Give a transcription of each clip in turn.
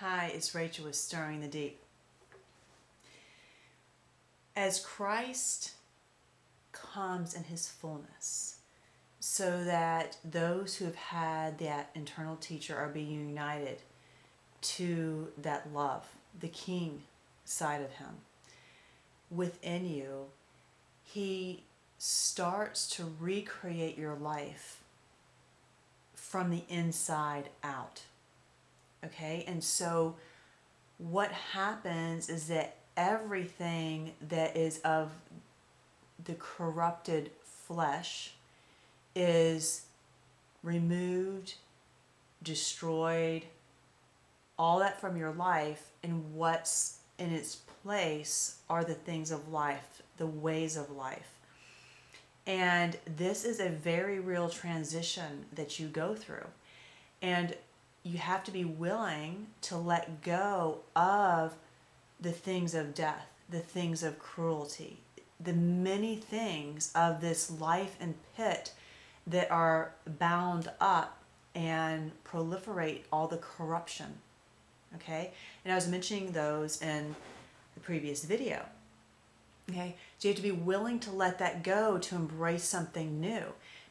Hi, it's Rachel with Stirring the Deep. As Christ comes in his fullness, so that those who have had that internal teacher are being united to that love, the King side of him, within you, he starts to recreate your life from the inside out. Okay? And so what happens is that everything that is of the corrupted flesh is removed, destroyed, all that from your life, and what's in its place are the things of life, the ways of life. And this is a very real transition that you go through. And you have to be willing to let go of the things of death, the things of cruelty, the many things of this life and pit that are bound up and proliferate all the corruption. Okay? And I was mentioning those in the previous video. Okay? So you have to be willing to let that go to embrace something new.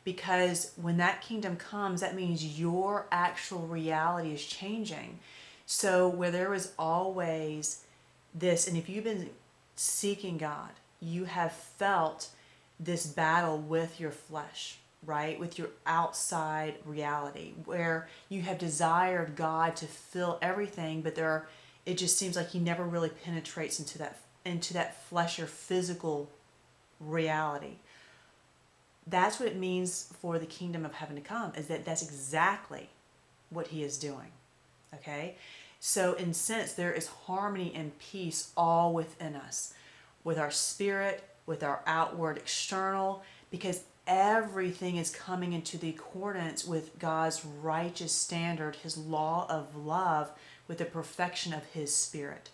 Because when that kingdom comes, that means your actual reality is changing. So where there was always this, and if you've been seeking God, you have felt this battle with your flesh, right? With your outside reality, where you have desired God to fill everything, but it just seems like he never really penetrates into that flesh or physical reality. That's what it means for the kingdom of heaven to come, is that that's exactly what he is doing. Okay? So in sense, there is harmony and peace all within us, with our spirit, with our outward external, because everything is coming into the accordance with God's righteous standard, his law of love, with the perfection of his spirit.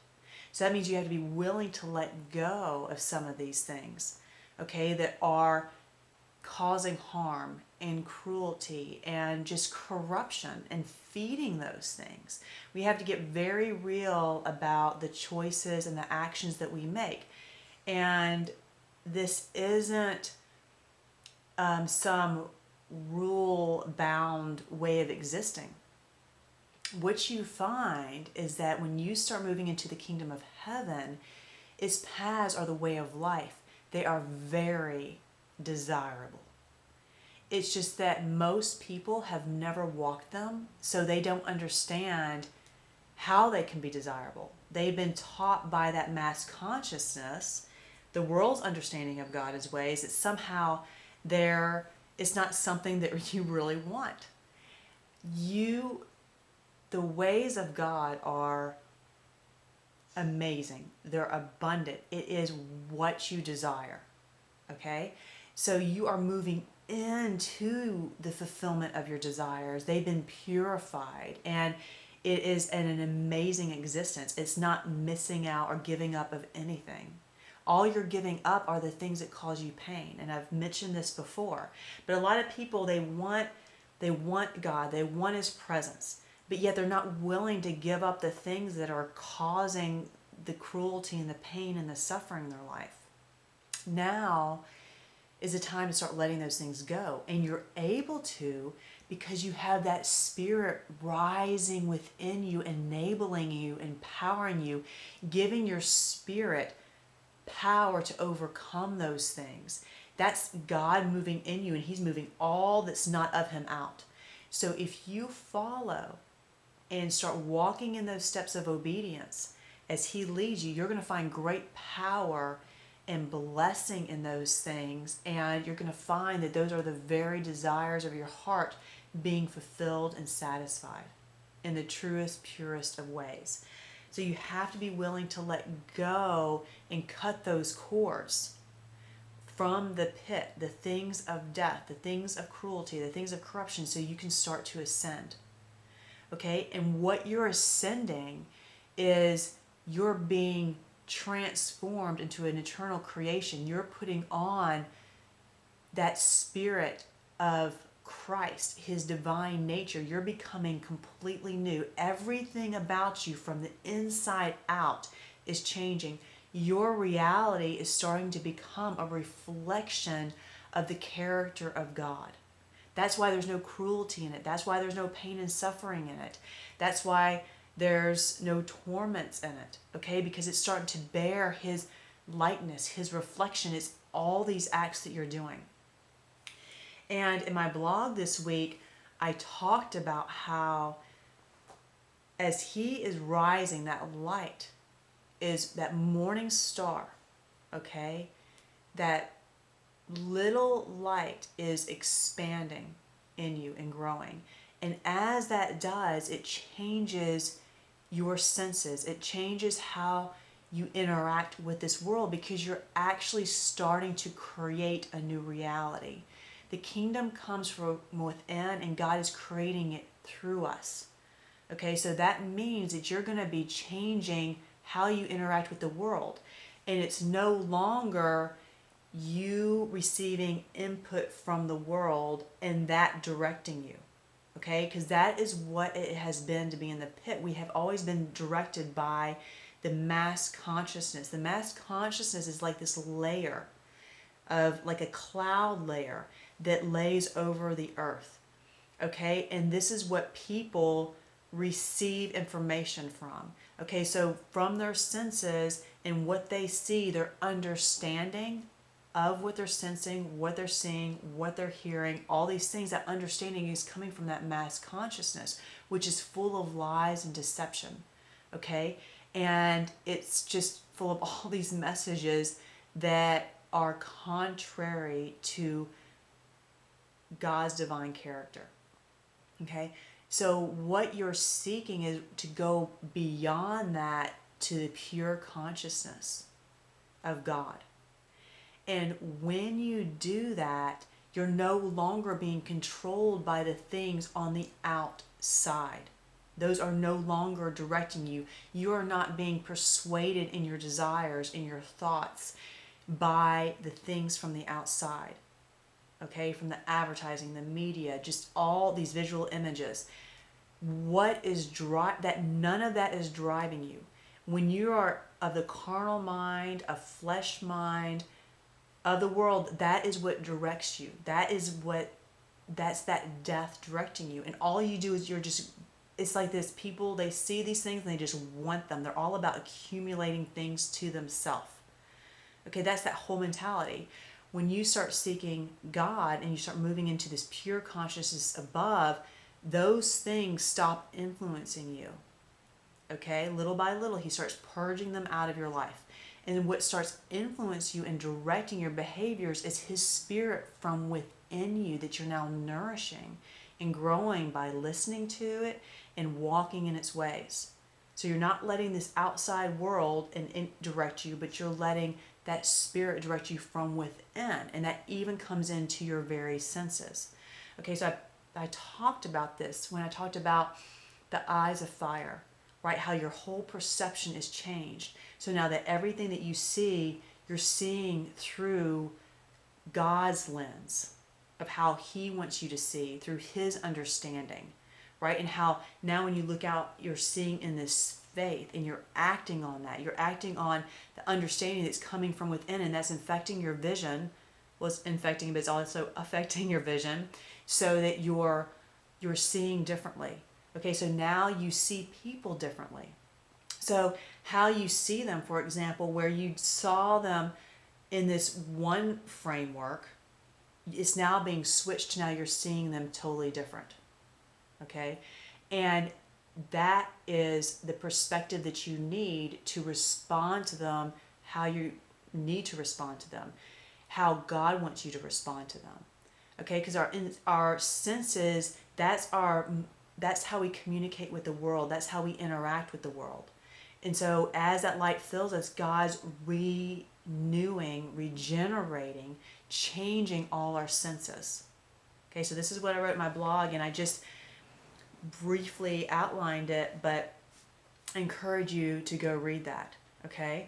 So that means you have to be willing to let go of some of these things, okay, that are causing harm and cruelty and just corruption and feeding those things. We have to get very real about the choices and the actions that we make. And this isn't some rule-bound way of existing. What you find is that when you start moving into the kingdom of heaven, its paths are the way of life. They are very desirable. It's just that most people have never walked them, so they don't understand how they can be desirable. They've been taught by that mass consciousness, the world's understanding of God's ways, that somehow it's not something that you really want. The ways of God are amazing. They're abundant. It is what you desire. Okay? So you are moving into the fulfillment of your desires. They've been purified, and it is an amazing existence. It's not missing out or giving up of anything. All you're giving up are the things that cause you pain. And I've mentioned this before. But a lot of people, they want God, they want his presence, but yet they're not willing to give up the things that are causing the cruelty and the pain and the suffering in their life. Now is a time to start letting those things go. And you're able to, because you have that spirit rising within you, enabling you, empowering you, giving your spirit power to overcome those things. That's God moving in you, and he's moving all that's not of him out. So if you follow and start walking in those steps of obedience as he leads you, you're going to find great power and blessing in those things, and you're going to find that those are the very desires of your heart being fulfilled and satisfied in the truest, purest of ways. So you have to be willing to let go and cut those cords from the pit, the things of death, the things of cruelty, the things of corruption, so you can start to ascend. Okay? And what you're ascending is you're being transformed into an eternal creation. You're putting on that spirit of Christ, his divine nature, you're becoming completely new. Everything about you from the inside out is changing. Your reality is starting to become a reflection of the character of God. That's why there's no cruelty in it. That's why there's no pain and suffering in it. That's why there's no torments in it, okay? Because it's starting to bear his likeness, his reflection. It's all these acts that you're doing. And in my blog this week, I talked about how as he is rising, that light is that morning star, okay? That little light is expanding in you and growing. And as that does, it changes your senses. It changes how you interact with this world because you're actually starting to create a new reality. The kingdom comes from within and God is creating it through us. Okay, so that means that you're going to be changing how you interact with the world. And it's no longer you receiving input from the world and that directing you. Okay, because that is what it has been to be in the pit. We have always been directed by the mass consciousness. The mass consciousness is like this layer of, like a cloud layer that lays over the earth. Okay, and this is what people receive information from. Okay, so from their senses and what they see, their understanding of what they're sensing, what they're seeing, what they're hearing, all these things, that understanding is coming from that mass consciousness, which is full of lies and deception. Okay, and it's just full of all these messages that are contrary to God's divine character. Okay, so what you're seeking is to go beyond that to the pure consciousness of God. And when you do that, you're no longer being controlled by the things on the outside. Those are no longer directing you. You are not being persuaded in your desires, in your thoughts, by the things from the outside. Okay, from the advertising, the media, just all these visual images. What is that? None of that is driving you. When you are of the carnal mind, a flesh mind, of the world, that is what directs you. That's that death directing you. And all you do is it's like this, people, they see these things and they just want them. They're all about accumulating things to themselves. Okay, that's that whole mentality. When you start seeking God and you start moving into this pure consciousness above, those things stop influencing you. Okay, little by little, he starts purging them out of your life. And what starts influencing you and directing your behaviors is his spirit from within you that you're now nourishing and growing by listening to it and walking in its ways. So you're not letting this outside world and direct you, but you're letting that spirit direct you from within. And that even comes into your very senses. Okay, so I talked about this when I talked about the eyes of fire, right? How your whole perception is changed. So now that everything that you see, you're seeing through God's lens of how he wants you to see, through his understanding, right? And how now when you look out, you're seeing in this faith and you're acting on that. You're acting on the understanding that's coming from within, and that's infecting your vision. Well, it's infecting, but it's also affecting your vision so that you're seeing differently. Okay, so now you see people differently. So how you see them, for example, where you saw them in this one framework, it's now being switched to now you're seeing them totally different. Okay, and that is the perspective that you need to respond to them, how you need to respond to them, how God wants you to respond to them. Okay, because our senses, that's how we communicate with the world. That's how we interact with the world. And so as that light fills us, God's renewing, regenerating, changing all our senses. Okay, so this is what I wrote in my blog, and I just briefly outlined it, but I encourage you to go read that. Okay,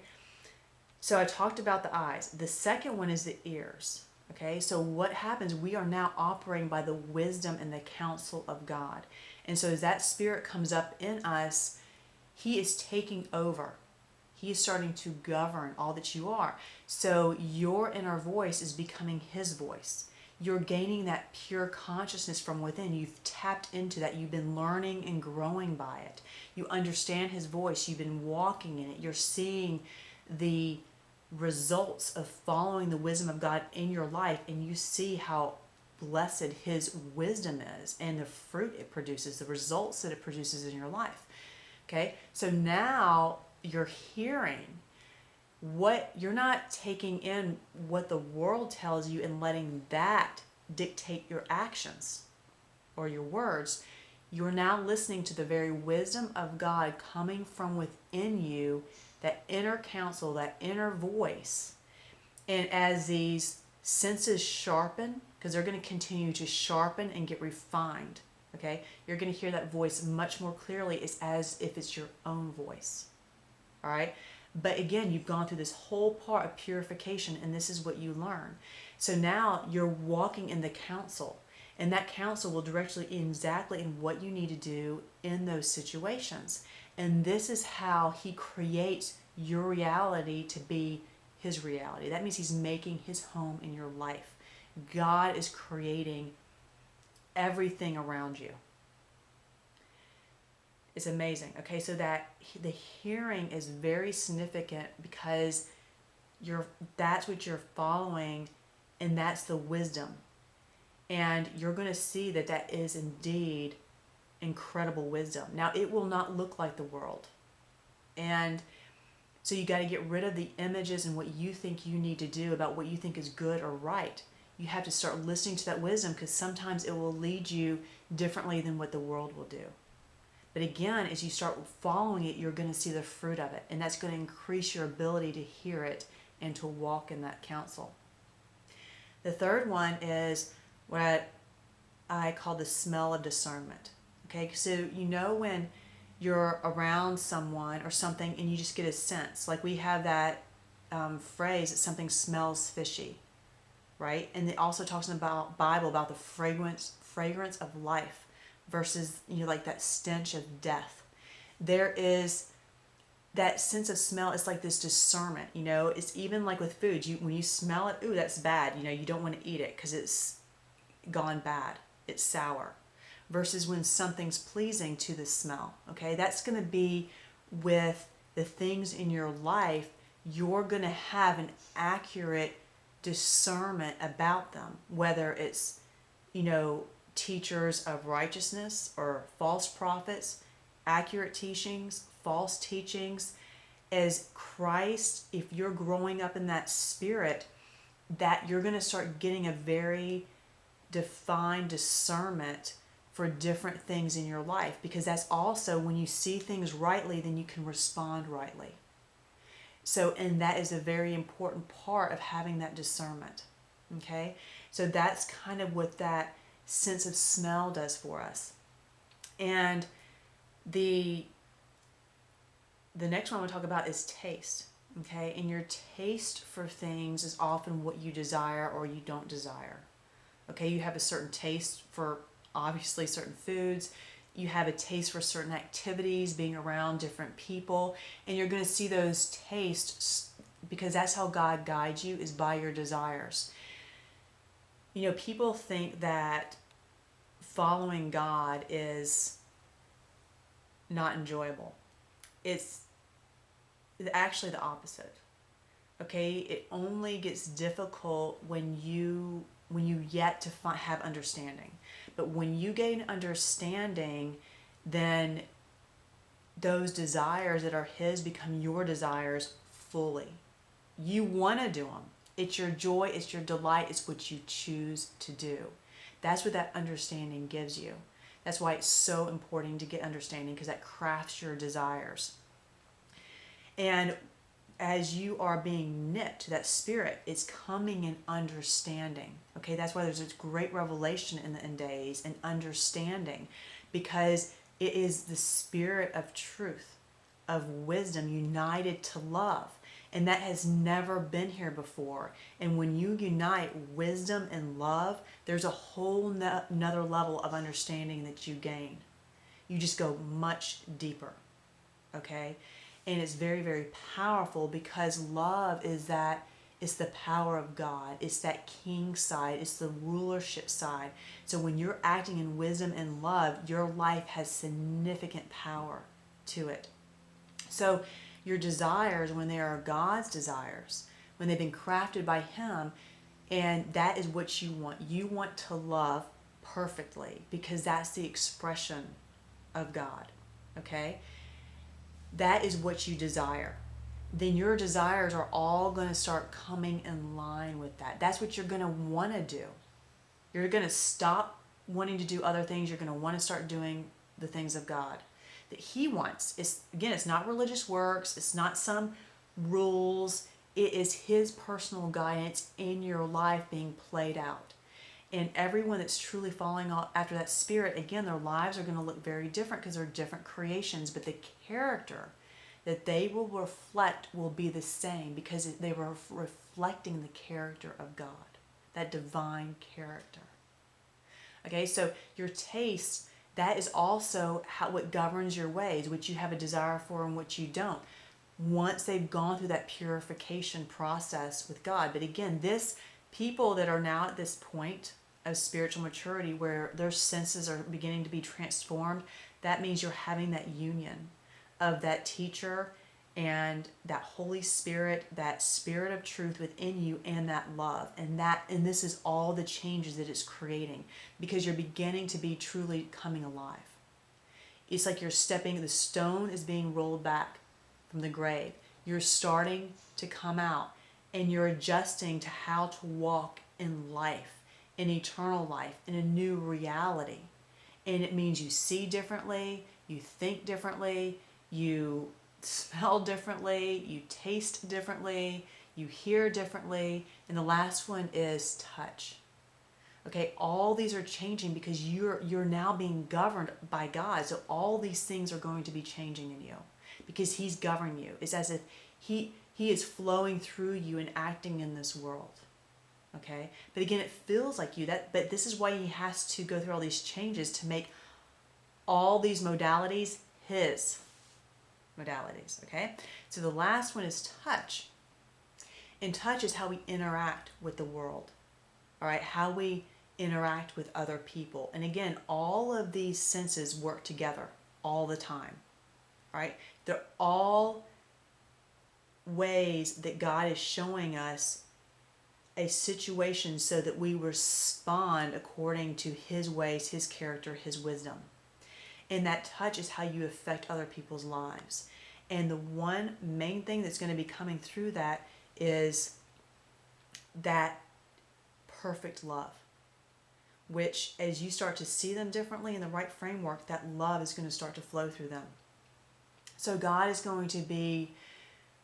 so I talked about the eyes. The second one is the ears. Okay, so what happens? We are now operating by the wisdom and the counsel of God. And so as that spirit comes up in us, he is taking over. He is starting to govern all that you are. So your inner voice is becoming his voice. You're gaining that pure consciousness from within. You've tapped into that. You've been learning and growing by it. You understand his voice. You've been walking in it. You're seeing the results of following the wisdom of God in your life, and you see how blessed his wisdom is and the fruit it produces, the results that it produces in your life. Okay, so now you're hearing what you're not taking in what the world tells you and letting that dictate your actions or your words. You're now listening to the very wisdom of God coming from within you, that inner counsel, that inner voice. And as these senses sharpen, because they're going to continue to sharpen and get refined, okay, you're going to hear that voice much more clearly. It's as if it's your own voice. All right. But again, you've gone through this whole part of purification, and this is what you learn. So now you're walking in the counsel, and that counsel will direct you exactly in what you need to do in those situations. And this is how he creates your reality to be his reality. That means he's making his home in your life. God is creating everything around you. It's amazing. Okay, so that the hearing is very significant because that's what you're following, and that's the wisdom. And you're going to see that that is indeed incredible wisdom. Now, it will not look like the world. And so you got to get rid of the images and what you think you need to do about what you think is good or right. You have to start listening to that wisdom, because sometimes it will lead you differently than what the world will do. But again, as you start following it, you're going to see the fruit of it. And that's going to increase your ability to hear it and to walk in that counsel. The third one is what I call the smell of discernment. Okay, so you know when you're around someone or something and you just get a sense. Like we have that phrase that something smells fishy, right? And it also talks about Bible about the fragrance of life versus, like that stench of death. There is that sense of smell. It's like this discernment, it's even like with food. When you smell it, ooh, that's bad. You don't want to eat it because it's gone bad. It's sour. Versus when something's pleasing to the smell. Okay, that's going to be with the things in your life. You're going to have an accurate discernment about them, whether it's, teachers of righteousness or false prophets, accurate teachings, false teachings. As Christ, if you're growing up in that spirit, that you're going to start getting a very defined discernment for different things in your life, because that's also when you see things rightly, then you can respond rightly. So, and that is a very important part of having that discernment. Okay, so that's kind of what that sense of smell does for us. And the next one I want to talk about is taste. Okay, and your taste for things is often what you desire or you don't desire. Okay, you have a certain taste for obviously certain foods. You have a taste for certain activities, being around different people, and you're going to see those tastes, because that's how God guides you, is by your desires. People think that following God is not enjoyable. It's actually the opposite. Okay, it only gets difficult when you yet to have understanding. But when you gain understanding, then those desires that are his become your desires fully. You want to do them. It's your joy, it's your delight, it's what you choose to do. That's what that understanding gives you. That's why it's so important to get understanding, because that crafts your desires. And as you are being knit to that spirit, it's coming in understanding. Okay, that's why there's this great revelation in the end days and understanding, because it is the spirit of truth. of wisdom united to love. And that has never been here before. And when you unite wisdom and love, there's a whole another level of understanding that you gain. You just go much deeper. Okay? And it's very, very powerful, because love is that, it's the power of God. It's that king side. It's the rulership side. So when you're acting in wisdom and love, your life has significant power to it. So your desires, when they are God's desires, when they've been crafted by Him, and that is what you want. You want to love perfectly, because that's the expression of God. Okay? That is what you desire. Then your desires are all going to start coming in line with that. That's what you're going to want to do. You're going to stop wanting to do other things. You're going to want to start doing the things of God that He wants. It's not religious works. It's not some rules. It is His personal guidance in your life being played out. And everyone that's truly following after that Spirit, again, their lives are going to look very different, because they're different creations, but the character that they will reflect will be the same, because they were reflecting the character of God, that divine character. Okay, so your taste, that is also what governs your ways, which you have a desire for and what you don't, once they've gone through that purification process with God. But again, people that are now at this point of spiritual maturity where their senses are beginning to be transformed, that means you're having that union of that teacher and that Holy Spirit, that Spirit of truth within you, and that love. And this is all the changes that it's creating, because you're beginning to be truly coming alive. It's like the stone is being rolled back from the grave. You're starting to come out, and you're adjusting to how to walk in life, in eternal life, in a new reality. And it means you see differently, you think differently, you smell differently, you taste differently, you hear differently, and the last one is touch. Okay, all these are changing because you're now being governed by God. So all these things are going to be changing in you because He's governing you. It's as if He is flowing through you and acting in this world. Okay, but again, it feels like but this is why He has to go through all these changes to make all these modalities His modalities. Okay, so the last one is touch, and touch is how we interact with the world. All right, how we interact with other people. And again, all of these senses work together all the time. All right, they're all ways that God is showing us a situation so that we respond according to His ways, His character, His wisdom. And that touch is how you affect other people's lives. And the one main thing that's going to be coming through that is that perfect love, which as you start to see them differently in the right framework, that love is going to start to flow through them. So God is going to be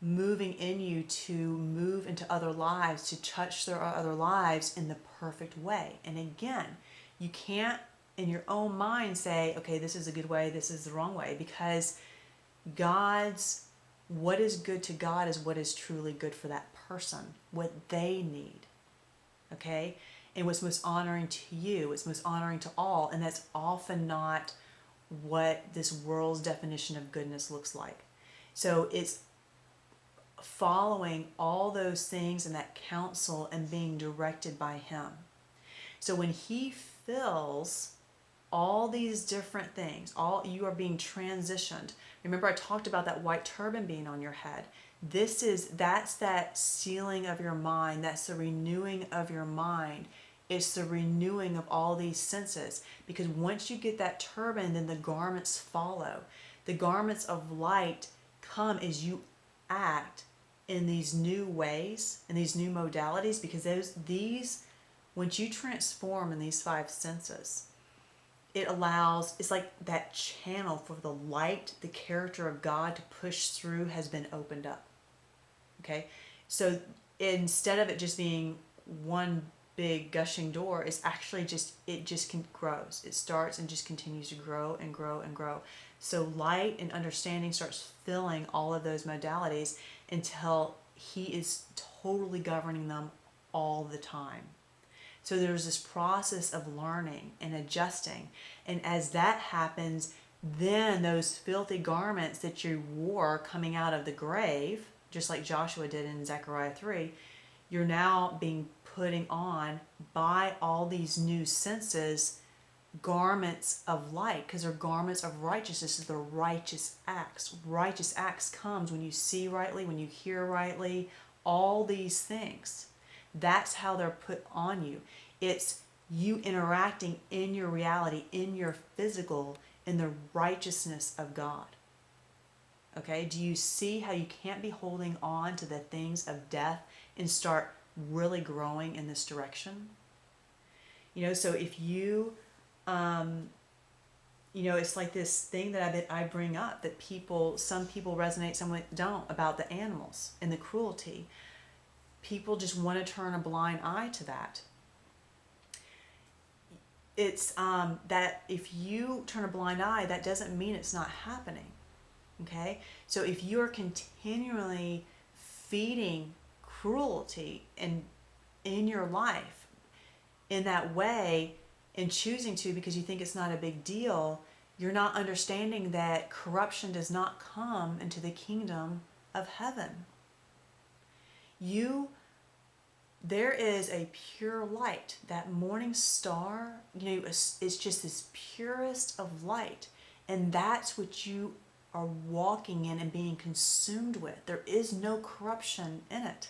moving in you to move into other lives, to touch their other lives in the perfect way. And again, you can't in your own mind say, okay, this is a good way, this is the wrong way, because what is good to God is what is truly good for that person, what they need. Okay? And what's most honoring to you, what's most honoring to all, and that's often not what this world's definition of goodness looks like. So it's following all those things and that counsel and being directed by Him. So when He fills all these different things, you are being transitioned. Remember, I talked about that white turban being on your head. That's that sealing of your mind. That's the renewing of your mind. It's the renewing of all these senses. Because once you get that turban, then the garments follow. The garments of light come as you act in these new ways, in these new modalities, because once you transform in these five senses, it's like that channel for the light, the character of God to push through has been opened up. Okay? So instead of it just being one big gushing door, it's actually grows. It starts and just continues to grow and grow and grow. So light and understanding starts filling all of those modalities until he is totally governing them all the time. So there's this process of learning and adjusting. And as that happens, then those filthy garments that you wore coming out of the grave, just like Joshua did in Zechariah 3, you're now being putting on by all these new senses garments of light, because they're garments of righteousness. Is the righteous acts. Righteous acts comes when you see rightly, when you hear rightly, all these things. That's how they're put on you. It's you interacting in your reality, in your physical, in the righteousness of God. Okay, do you see how you can't be holding on to the things of death and start really growing in this direction? So if you, it's like this thing that I bring up that some people resonate, some don't, about the animals and the cruelty. People just want to turn a blind eye to that. It's that if you turn a blind eye, that doesn't mean it's not happening. Okay? So if you're continually feeding cruelty in your life in that way and choosing to because you think it's not a big deal, you're not understanding that corruption does not come into the kingdom of heaven. There is a pure light. That morning star, it's just this purest of light. And that's what you are walking in and being consumed with. There is no corruption in it.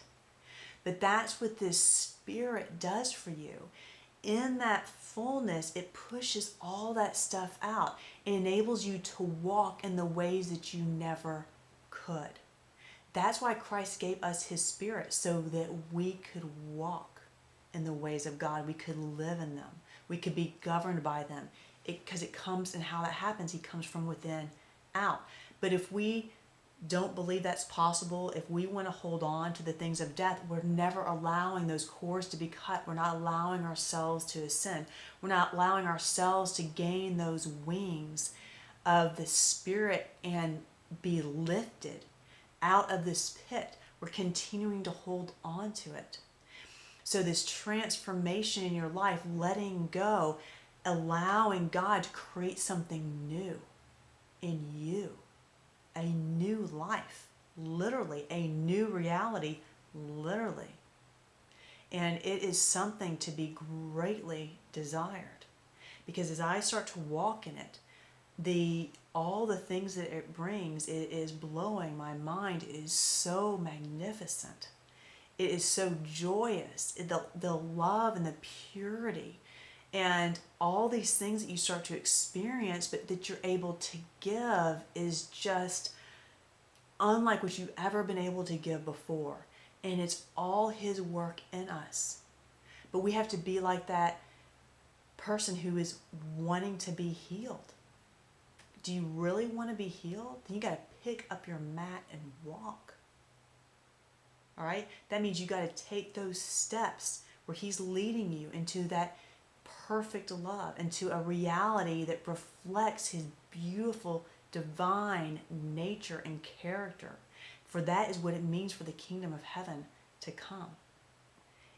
But that's what this Spirit does for you. In that fullness, it pushes all that stuff out. It enables you to walk in the ways that you never could. That's why Christ gave us his Spirit, so that we could walk in the ways of God. We could live in them. We could be governed by them. Because it comes, and how that happens, he comes from within out. But if we don't believe that's possible, if we want to hold on to the things of death, we're never allowing those cords to be cut. We're not allowing ourselves to ascend. We're not allowing ourselves to gain those wings of the Spirit and be lifted out of this pit. We're continuing to hold on to it. So this transformation in your life, letting go, allowing God to create something new in you, a new life, literally, a new reality, literally. And it is something to be greatly desired, because as I start to walk in it, all the things that it brings, it is blowing my mind. It is so magnificent. It is so joyous. The love and the purity and all these things that you start to experience, but that you're able to give, is just unlike what you've ever been able to give before. And it's all his work in us. But we have to be like that person who is wanting to be healed. Do you really want to be healed? Then you got to pick up your mat and walk. All right? That means you got to take those steps where he's leading you into that perfect love, into a reality that reflects his beautiful, divine nature and character. For that is what it means for the kingdom of heaven to come.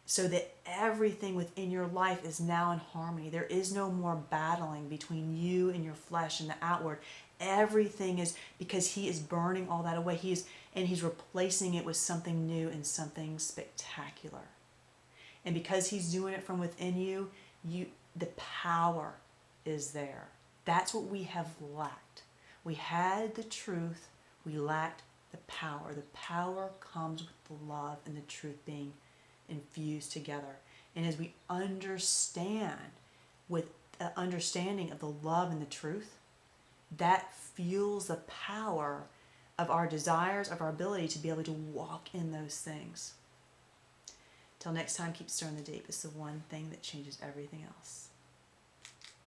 So that everything within your life is now in harmony. There is no more battling between you and your flesh and the outward. Everything is, because he is burning all that away. He's replacing it with something new and something spectacular. And because he's doing it from within you, the power is there. That's what we have lacked. We had the truth, we lacked the power. The power comes with the love and the truth being infused together. And as we understand, with the understanding of the love and the truth, that fuels the power of our desires, of our ability to be able to walk in those things. Till next time, keep stirring the deep. It's the one thing that changes everything else.